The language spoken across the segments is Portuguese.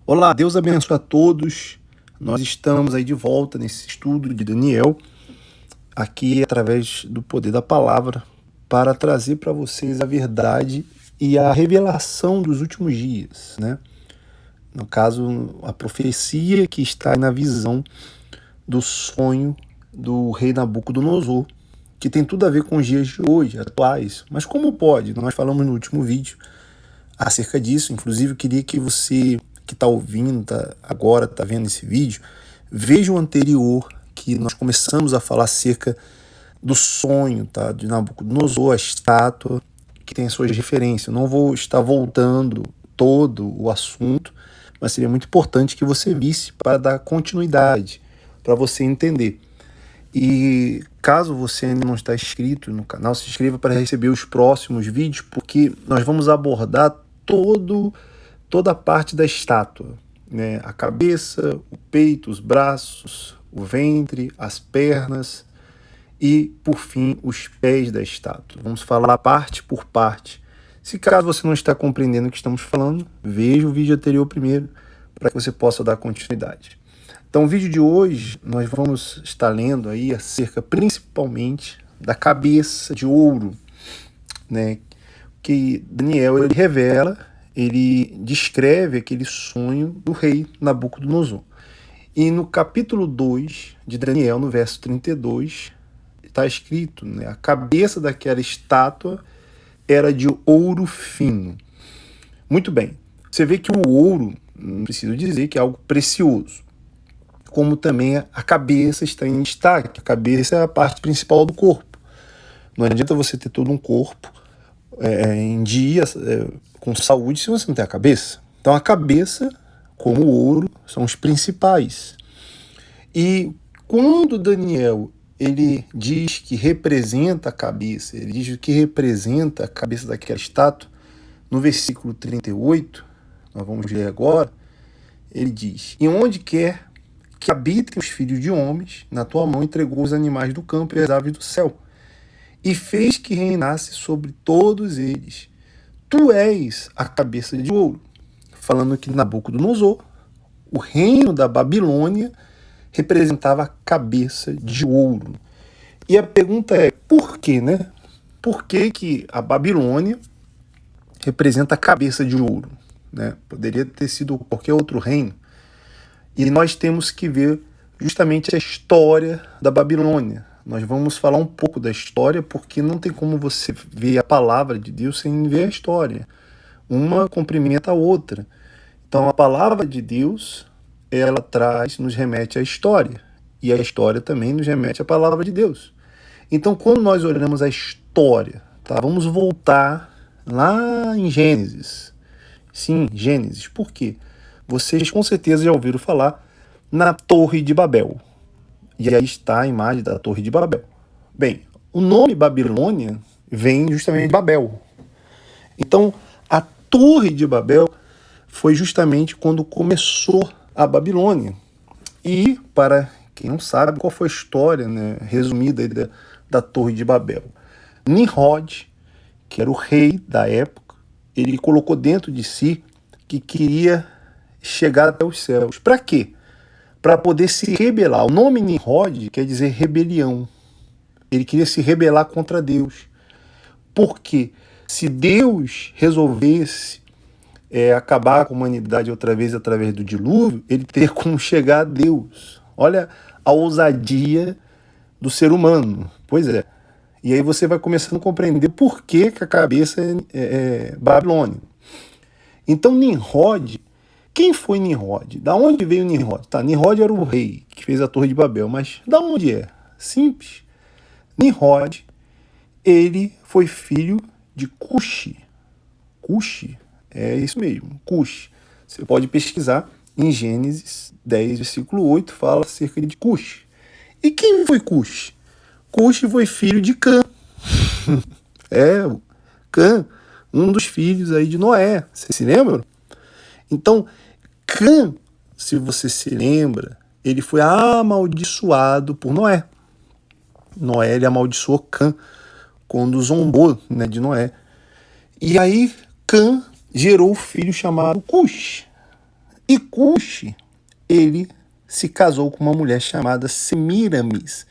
Olá, Deus abençoe a todos. Nós estamos aí de volta nesse estudo de Daniel, aqui através do poder da palavra, para trazer para vocês a verdade e a revelação dos últimos dias, né? No caso, a profecia que está na visão do sonho do rei Nabucodonosor, que tem tudo a ver com os dias de hoje, atuais. Mas como pode? Nós falamos no último vídeo acerca disso. Inclusive, eu queria que você que está ouvindo, agora está vendo esse vídeo, veja o anterior, que nós começamos a falar acerca do sonho, tá, de Nabucodonosor, a estátua, que tem as suas referências. Eu não vou estar voltando todo o assunto, mas seria muito importante que você visse para dar continuidade, para você entender. E caso você ainda não está inscrito no canal, se inscreva para receber os próximos vídeos, porque nós vamos abordar toda a parte da estátua, né? A cabeça, o peito, os braços, o ventre, as pernas e, por fim, os pés da estátua. Vamos falar parte por parte. Se caso você não está compreendendo o que estamos falando, veja o vídeo anterior primeiro, para que você possa dar continuidade. Então, o vídeo de hoje, nós vamos estar lendo aí acerca principalmente da cabeça de ouro, né? Que Daniel ele revela, ele descreve aquele sonho do rei Nabucodonosor. E no capítulo 2 de Daniel, no verso 32, está escrito, né, a cabeça daquela estátua era de ouro fino. Muito bem, você vê que o ouro, não preciso dizer que é algo precioso, como também a cabeça está em destaque. A cabeça é a parte principal do corpo. Não adianta você ter todo um corpo em dia, com saúde, se você não tem a cabeça. Então a cabeça, como o ouro, são os principais. E quando Daniel ele diz que representa a cabeça, ele diz que representa a cabeça daquela estátua, no versículo 38, nós vamos ler agora, ele diz: e onde quer que habitem os filhos de homens, na tua mão entregou os animais do campo e as aves do céu, e fez que reinasse sobre todos eles. Tu és a cabeça de ouro. Falando que Nabucodonosor, o reino da Babilônia, representava a cabeça de ouro. E a pergunta é, por quê, né? Por que a Babilônia representa a cabeça de ouro, né? Poderia ter sido qualquer outro reino. E nós temos que ver justamente a história da Babilônia. Nós vamos falar um pouco da história, porque não tem como você ver a palavra de Deus sem ver a história. Uma complementa a outra. Então a palavra de Deus, ela nos remete à história. E a história também nos remete à palavra de Deus. Então quando nós olhamos a história, tá? Vamos voltar lá em Gênesis. Sim, Gênesis. Por quê? Vocês com certeza já ouviram falar na Torre de Babel. E aí está a imagem da Torre de Babel. Bem, o nome Babilônia vem justamente de Babel. Então, a Torre de Babel foi justamente quando começou a Babilônia. E, para quem não sabe, qual foi a história, né, resumida da Torre de Babel? Nimrod, que era o rei da época, ele colocou dentro de si que queria chegar até os céus. Para quê? Para poder se rebelar. O nome Nimrod quer dizer rebelião. Ele queria se rebelar contra Deus. Porque se Deus resolvesse acabar com a humanidade outra vez através do dilúvio, ele teria como chegar a Deus. Olha a ousadia do ser humano. Pois é. E aí você vai começando a compreender por que a cabeça é Babilônia. Então Nimrod, quem foi Nimrod? Da onde veio Nimrod? Tá, Nimrod era o rei que fez a Torre de Babel, mas da onde é? Simples. Nimrod, ele foi filho de Cuxi. Cuxi, é isso mesmo, Cuxi. Você pode pesquisar em Gênesis 10, versículo 8, fala acerca de Cuxi. E quem foi Cuxi? Cuxi foi filho de Cã. Cã, um dos filhos aí de Noé. Você se lembra? Então, Cã, se você se lembra, ele foi amaldiçoado por Noé. Noé, ele amaldiçoou Cã quando zombou, né, de Noé. E aí, Cã gerou o filho chamado Cuxi. E Cuxi, ele se casou com uma mulher chamada Semiramis.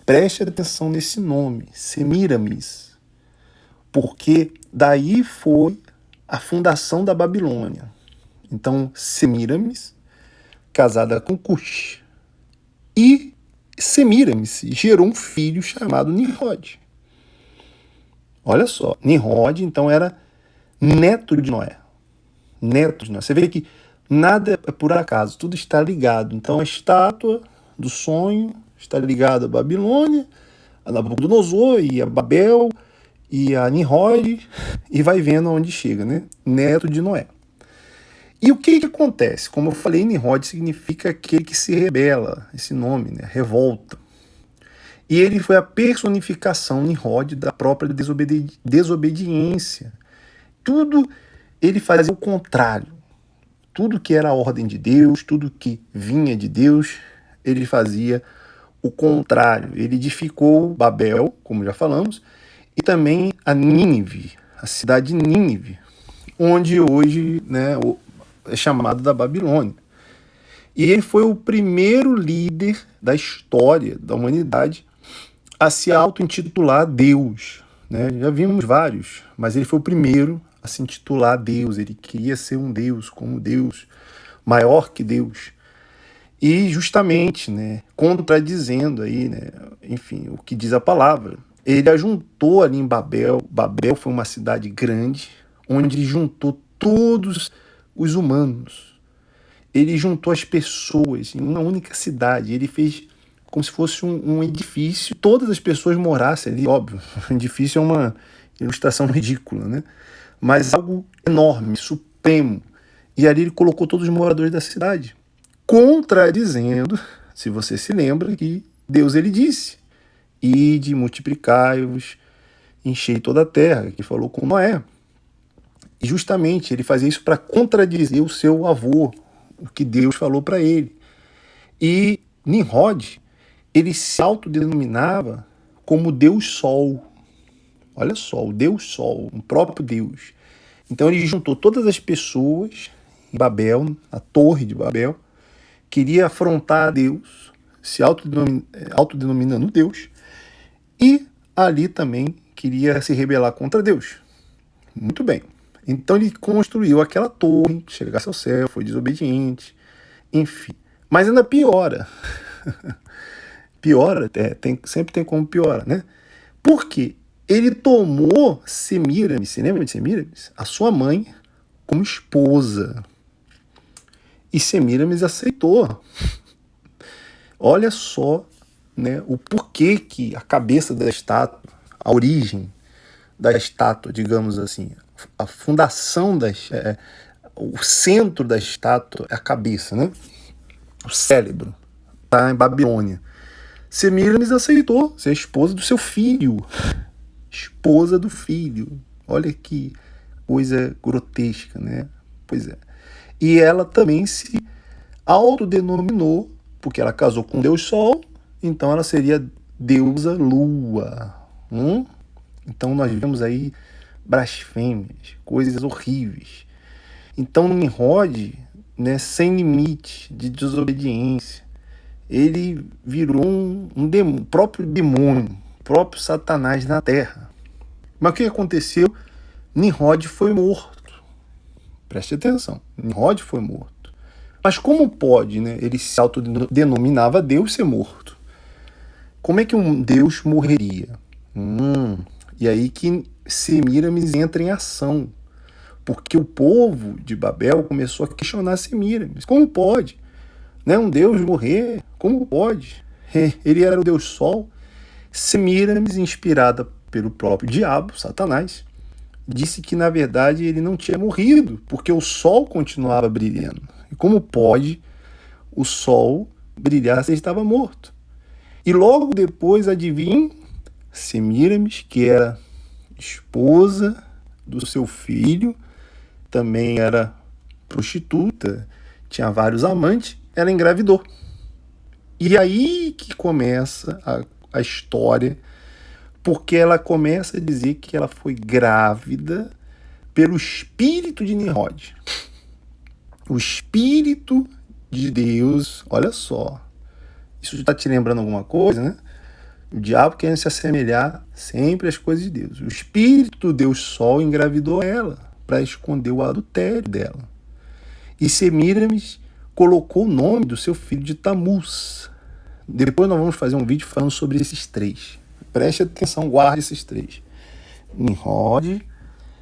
Preste atenção nesse nome, Semiramis, porque daí foi a fundação da Babilônia. Então, Semiramis, casada com Cuxi. E Semiramis gerou um filho chamado Nimrod. Olha só, Nimrod, então, era neto de Noé. Neto de Noé. Você vê que nada é por acaso, tudo está ligado. Então, a estátua do sonho está ligada à Babilônia, a Nabucodonosor e a Babel e a Nimrod, e vai vendo aonde chega, né? Neto de Noé. E o que acontece? Como eu falei, Nimrod significa aquele que se rebela, esse nome, né? Revolta. E ele foi a personificação, Nimrod, da própria desobediência. Tudo ele fazia o contrário. Tudo que era a ordem de Deus, tudo que vinha de Deus, ele fazia o contrário. Ele edificou Babel, como já falamos, e também a Nínive, a cidade de Nínive, onde hoje, né, é chamado da Babilônia. E ele foi o primeiro líder da história da humanidade a se auto-intitular Deus, né? Já vimos vários, mas ele foi o primeiro a se intitular Deus. Ele queria ser um Deus, como Deus, maior que Deus. E justamente, né, contradizendo aí, né, enfim, o que diz a palavra, ele ajuntou ali em Babel. Babel foi uma cidade grande, onde ele juntou todos os humanos. Ele juntou as pessoas em uma única cidade. Ele fez como se fosse um edifício, todas as pessoas morassem ali, óbvio. Um edifício é uma ilustração ridícula, né? Mas algo enorme, supremo. E ali ele colocou todos os moradores da cidade, contradizendo, se você se lembra, que Deus ele disse: ide, multiplicai-vos, enchei toda a terra, que falou com Noé. E justamente ele fazia isso para contradizer o seu avô, o que Deus falou para ele. E Nimrod, ele se autodenominava como Deus Sol. Olha só, o Deus Sol, o próprio Deus. Então ele juntou todas as pessoas em Babel, a Torre de Babel, queria afrontar a Deus, se autodenominando Deus, e ali também queria se rebelar contra Deus. Muito bem. Então ele construiu aquela torre, chegasse ao céu, foi desobediente, enfim. Mas ainda piora. Piora, sempre tem como piora, né? Porque ele tomou Semiramis, você lembra de Semiramis? A sua mãe, como esposa. E Semiramis aceitou. Olha só, né, o porquê que a cabeça da estátua, a origem da estátua, digamos assim, a fundação, o centro da estátua é a cabeça, né? O cérebro, tá em Babilônia. Semiramis aceitou ser esposa do seu filho. Esposa do filho. Olha que coisa grotesca, né? Pois é. E ela também se autodenominou, porque ela casou com Deus Sol, então ela seria deusa Lua. Então nós vemos aí blasfêmias, coisas horríveis. Então Nimrod, né, sem limite de desobediência, ele virou um próprio demônio, próprio Satanás na terra. Mas o que aconteceu? Nimrod foi morto. Preste atenção, Nimrod foi morto. Mas como pode, né, ele se autodenominava Deus ser morto? Como é que um Deus morreria? E aí que Semiramis entra em ação. Porque o povo de Babel começou a questionar Semiramis. Como pode, né, um Deus morrer? Como pode? Ele era o Deus Sol. Semiramis, inspirada pelo próprio diabo, Satanás, disse que na verdade ele não tinha morrido, porque o Sol continuava brilhando. E como pode o Sol brilhar se ele estava morto? E logo depois, adivinha, Semiramis, que era esposa do seu filho, também era prostituta, tinha vários amantes, ela engravidou. E aí que começa a história, porque ela começa a dizer que ela foi grávida pelo espírito de Nimrod. O Espírito de Deus, olha só, isso está te lembrando alguma coisa, né? O diabo quer se assemelhar sempre às coisas de Deus. O Espírito do Deus Sol engravidou ela para esconder o adultério dela. E Semíramis colocou o nome do seu filho de Tamuz. Depois nós vamos fazer um vídeo falando sobre esses três. Preste atenção, guarde esses três. Nimrod,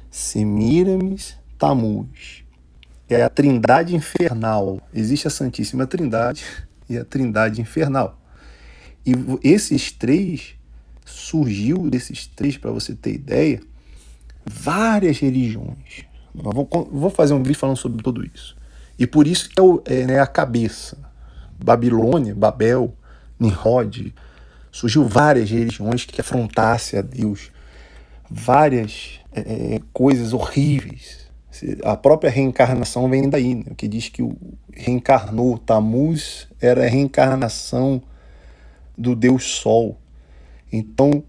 Semíramis, Tamuz. É a trindade infernal. Existe a Santíssima Trindade e a trindade infernal. E esses três, surgiu desses três, para você ter ideia, várias religiões. Vou fazer um vídeo falando sobre tudo isso. E por isso que é a cabeça. Babilônia, Babel, Nimrod, surgiu várias religiões que afrontassem a Deus. Várias coisas horríveis. A própria reencarnação vem daí, né? Que diz que reencarnou. Tamuz era a reencarnação do Deus Sol. Então,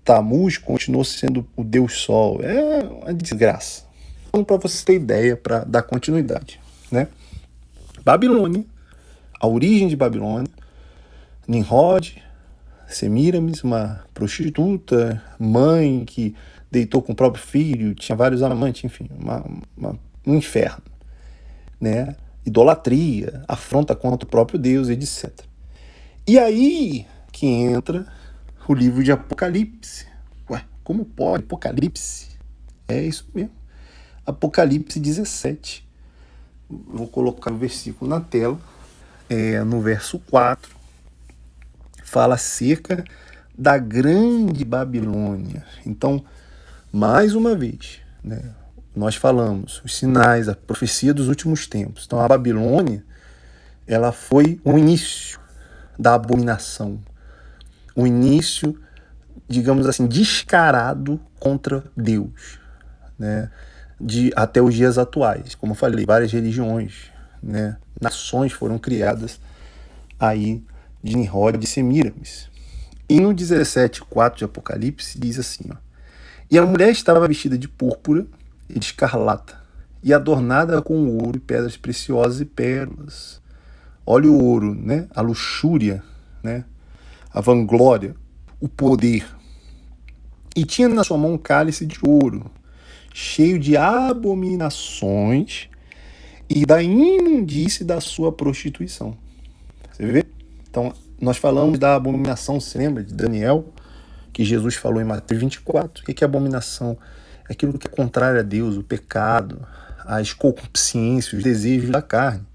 Tamuz continuou sendo o Deus Sol. É uma desgraça. Então, para você ter ideia, para dar continuidade, né? Babilônia, a origem de Babilônia, Nimrod, Semíramis, uma prostituta, mãe que deitou com o próprio filho, tinha vários amantes, enfim, um inferno, né? Idolatria, afronta contra o próprio Deus, etc. E aí que entra o livro de Apocalipse. Ué, como pode? Apocalipse? É isso mesmo. Apocalipse 17. Vou colocar o versículo na tela. No verso 4, fala acerca da grande Babilônia. Então, mais uma vez, né, nós falamos os sinais, a profecia dos últimos tempos. Então, a Babilônia, ela foi o início da abominação, o início, digamos assim, descarado contra Deus, né, até os dias atuais. Como eu falei, várias religiões, né, nações foram criadas aí de Nimrod e Semíramis. E no 17:4 de Apocalipse diz assim, ó: e a mulher estava vestida de púrpura e de escarlata, e adornada com ouro e pedras preciosas e pérolas. Olha o ouro, né? A luxúria, né? A vanglória, o poder. E tinha na sua mão um cálice de ouro, cheio de abominações e da imundície da sua prostituição. Você vê? Então, nós falamos da abominação, se lembra de Daniel, que Jesus falou em Mateus 24. O que é abominação? É aquilo que é contrário a Deus, o pecado, as concupiscências, os desejos da carne.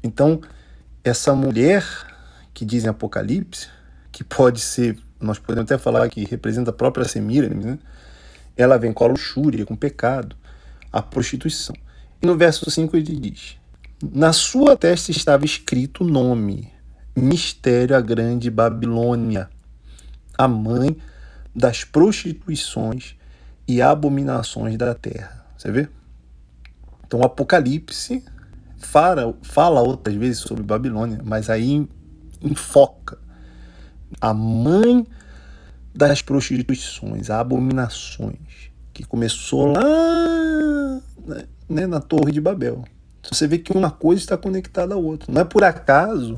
Então, essa mulher que diz em Apocalipse, que pode ser, nós podemos até falar que representa a própria Semíramis, né? Ela vem com a luxúria, com o pecado, a prostituição. E no verso 5 ele diz: na sua testa estava escrito o nome, Mistério a Grande Babilônia, a mãe das prostituições e abominações da terra. Você vê? Então o Apocalipse fala outras vezes sobre Babilônia, mas aí enfoca a mãe das prostituições, abominações, que começou lá, né, na Torre de Babel. Você vê que uma coisa está conectada à outra. Não é por acaso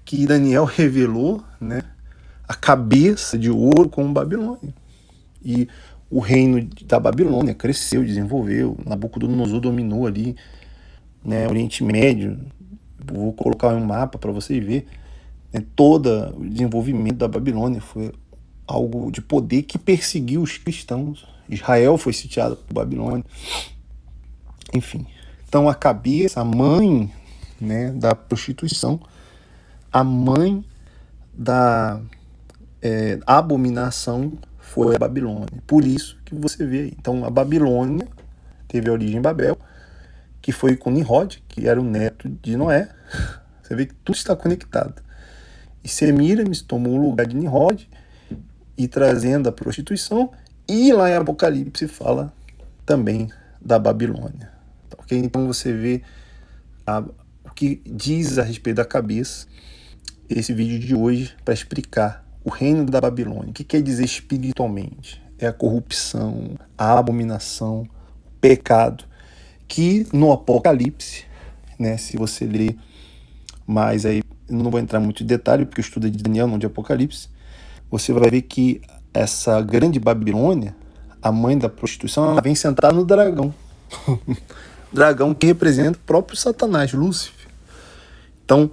que Daniel revelou, né, a cabeça de ouro como Babilônia. E o reino da Babilônia cresceu, desenvolveu. Nabucodonosor dominou ali, né, Oriente Médio. Vou colocar um mapa para vocês verem. Né, todo o desenvolvimento da Babilônia foi algo de poder que perseguiu os cristãos. Israel foi sitiado por Babilônia. Enfim. Então a cabeça, a mãe, né, da prostituição, a mãe da abominação foi a Babilônia. Por isso que você vê aí. Então a Babilônia teve a origem em Babel, que foi com Nimrod, que era o neto de Noé. Você vê que tudo está conectado. E Semíramis tomou o lugar de Nimrod e trazendo a prostituição. E lá em Apocalipse fala também da Babilônia. Okay? Então você vê o que diz a respeito da cabeça esse vídeo de hoje para explicar o reino da Babilônia. O que quer dizer espiritualmente? É a corrupção, a abominação, o pecado que no Apocalipse, né, se você ler mais aí, eu não vou entrar muito em detalhe, porque eu estudo de Daniel, não de Apocalipse, você vai ver que essa grande Babilônia, a mãe da prostituição, ela vem sentar no dragão. Dragão que representa o próprio Satanás, Lúcifer. Então,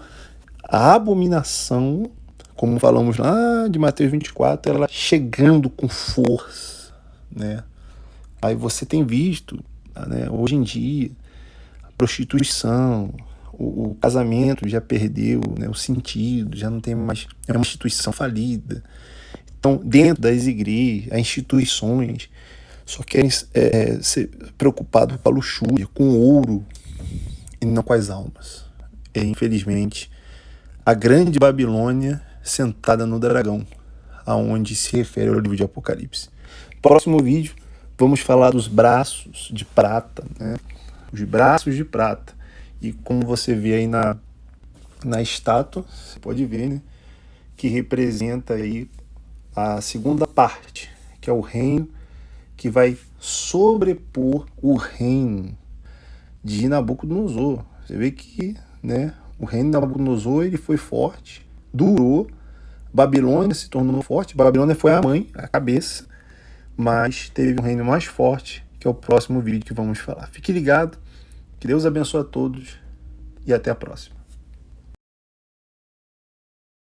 a abominação, como falamos lá de Mateus 24, ela chegando com força, né? Aí você tem visto, né, hoje em dia, a prostituição, o casamento já perdeu, né, o sentido, já não tem mais, é uma instituição falida. Então, dentro das igrejas, as instituições só querem ser preocupados com a luxúria, com o ouro e não com as almas. E, infelizmente, a grande Babilônia sentada no dragão, aonde se refere ao livro de Apocalipse. Próximo vídeo, vamos falar dos braços de prata, né? Os braços de prata. E como você vê aí na estátua, você pode ver, né, que representa aí a segunda parte, que é o reino que vai sobrepor o reino de Nabucodonosor. Você vê que, né, o reino de Nabucodonosor ele foi forte, durou, Babilônia se tornou forte, Babilônia foi a mãe, a cabeça, mas teve um reino mais forte, que é o próximo vídeo que vamos falar. Fique ligado, que Deus abençoe a todos e até a próxima.